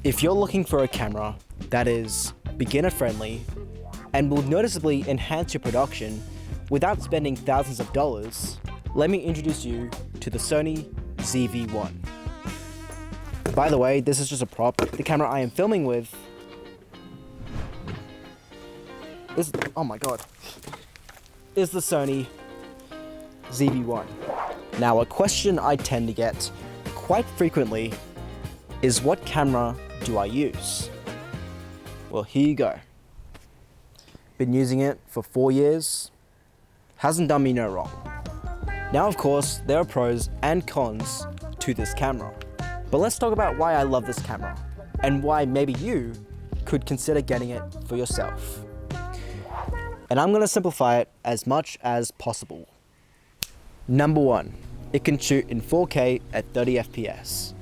If you're looking for a camera that is beginner friendly and will noticeably enhance your production without spending thousands of dollars, let me introduce you to the Sony ZV-1. By the way, this is just a prop. The camera I am filming with is, oh my god, is the Sony ZV-1. Now, a question I tend to get quite frequently is, what camera do I use? Well, here you go. Been using it for 4 years. Hasn't done me no wrong. Now, of course, there are pros and cons to this camera. But let's talk about why I love this camera and why maybe you could consider getting it for yourself. And I'm gonna simplify it as much as possible. Number one, it can shoot in 4K at 30 FPS.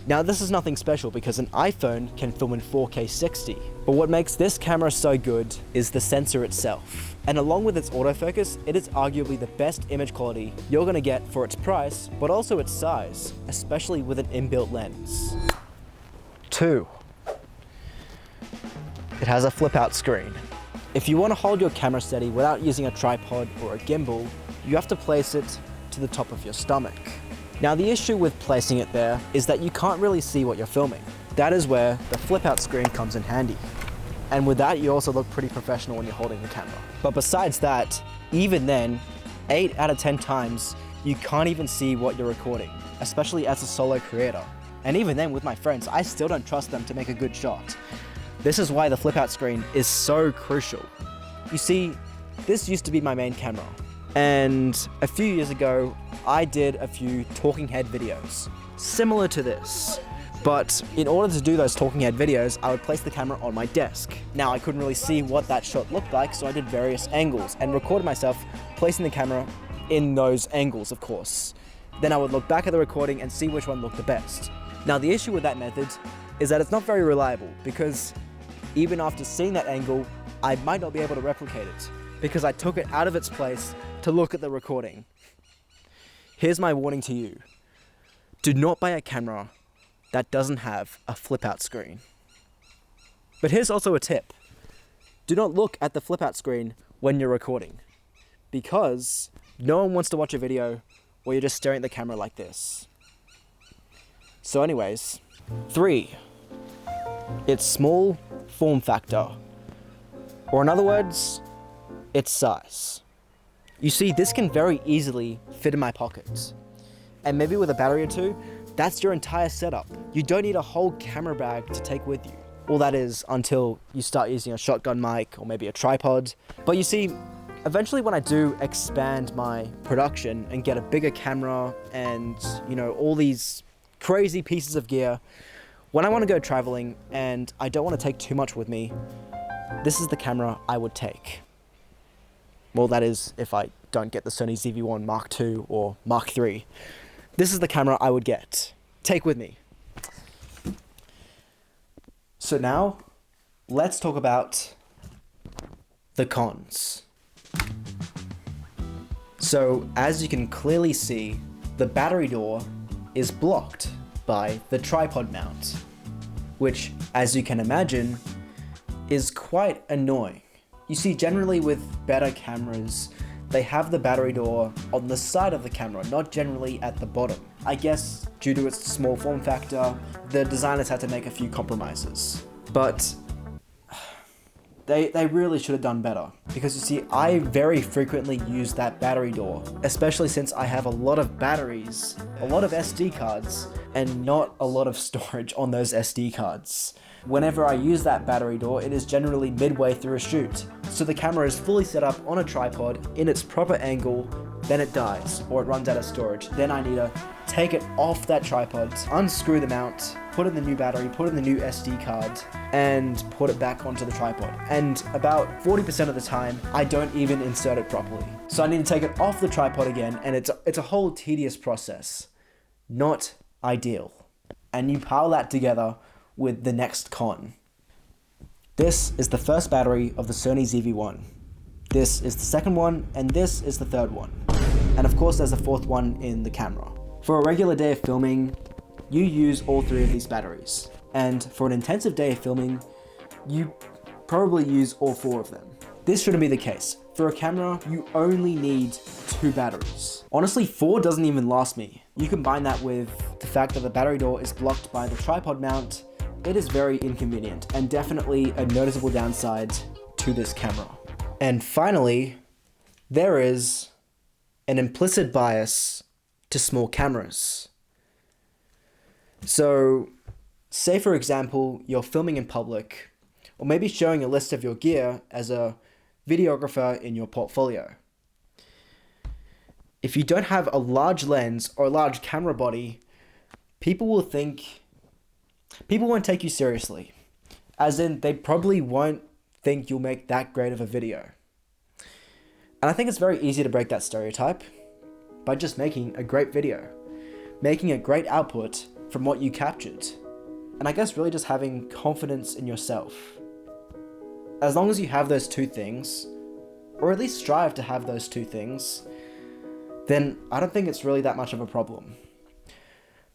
Now, this is nothing special because an iPhone can film in 4K 60, but what makes this camera so good is the sensor itself. And along with its autofocus, it is arguably the best image quality you're gonna get for its price, but also its size, especially with an inbuilt lens. 2, it has a flip out screen. If you wanna hold your camera steady without using a tripod or a gimbal, you have to place it to the top of your stomach. Now, the issue with placing it there is that you can't really see what you're filming. That is where the flip out screen comes in handy. And with that, you also look pretty professional when you're holding the camera. But besides that, even then, 8 out of 10 times, you can't even see what you're recording, especially as a solo creator. And even then, with my friends, I still don't trust them to make a good shot. This is why the flip out screen is so crucial. You see, this used to be my main camera. And a few years ago, I did a few talking head videos, similar to this. But in order to do those talking head videos, I would place the camera on my desk. Now, I couldn't really see what that shot looked like, so I did various angles and recorded myself placing the camera in those angles, of course. Then I would look back at the recording and see which one looked the best. Now, the issue with that method is that it's not very reliable, because even after seeing that angle, I might not be able to replicate it, because I took it out of its place to look at the recording. Here's my warning to you. Do not buy a camera that doesn't have a flip out screen. But here's also a tip. Do not look at the flip out screen when you're recording, because no one wants to watch a video where you're just staring at the camera like this. So anyways, 3, its small form factor, or in other words, its size. You see, this can very easily fit in my pocket. And maybe with a battery or two, that's your entire setup. You don't need a whole camera bag to take with you. Well, that is until you start using a shotgun mic or maybe a tripod. But you see, eventually when I do expand my production and get a bigger camera and, you know, all these crazy pieces of gear, when I want to go traveling and I don't want to take too much with me, this is the camera I would take. Well, that is if I don't get the Sony ZV-1 Mark II or Mark III. This is the camera I would take with me. So now, let's talk about the cons. So, as you can clearly see, the battery door is blocked by the tripod mount, which, as you can imagine, is quite annoying. You see, generally with better cameras, they have the battery door on the side of the camera, not generally at the bottom. I guess due to its small form factor, the designers had to make a few compromises. But they really should have done better. Because you see, I very frequently use that battery door, especially since I have a lot of batteries, a lot of SD cards, and not a lot of storage on those SD cards. Whenever I use that battery door, it is generally midway through a shoot. So the camera is fully set up on a tripod in its proper angle, then it dies, or it runs out of storage. Then I need to take it off that tripod, unscrew the mount, put in the new battery, put in the new SD card, and put it back onto the tripod. And about 40% of the time, I don't even insert it properly. So I need to take it off the tripod again, and it's a whole tedious process. Not ideal. And you pile that together with the next con. This is the first battery of the Sony ZV-1. This is the second one, and this is the third one. And of course, there's a fourth one in the camera. For a regular day of filming, you use all 3 of these batteries. And for an intensive day of filming, you probably use all 4 of them. This shouldn't be the case. For a camera, you only need 2 batteries. Honestly, 4 doesn't even last me. You combine that with the fact that the battery door is blocked by the tripod mount, it is very inconvenient and definitely a noticeable downside to this camera. And finally, there is an implicit bias to small cameras. So, say for example, you're filming in public, or maybe showing a list of your gear as a videographer in your portfolio. If you don't have a large lens or a large camera body, people won't take you seriously. As in, they probably won't think you'll make that great of a video. And I think it's very easy to break that stereotype by just making a great video, making a great output from what you captured. And I guess really just having confidence in yourself. As long as you have those 2 things, or at least strive to have those 2 things, then I don't think it's really that much of a problem.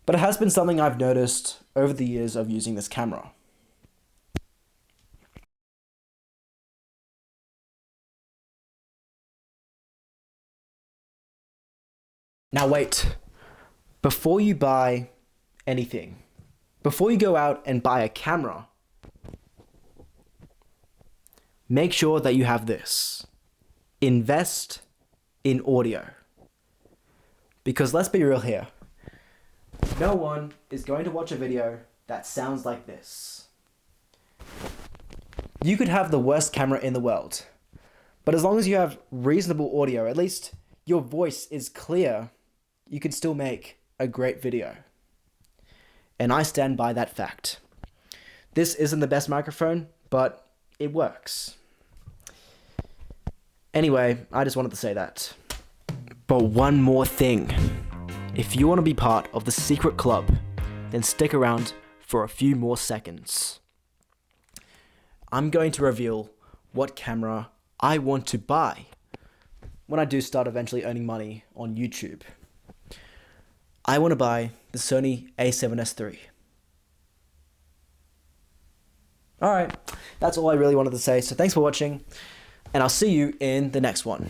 But it has been something I've noticed over the years of using this camera. Now wait, before you buy anything, before you go out and buy a camera, make sure that you have this. Invest in audio. Because let's be real here, no one is going to watch a video that sounds like this. You could have the worst camera in the world, but as long as you have reasonable audio, at least your voice is clear, you can still make a great video. And I stand by that fact. This isn't the best microphone, but it works. Anyway, I just wanted to say that. But one more thing. If you want to be part of the secret club, then stick around for a few more seconds. I'm going to reveal what camera I want to buy when I do start eventually earning money on YouTube. I want to buy the Sony A7S III. Alright, that's all I really wanted to say, so thanks for watching, and I'll see you in the next one.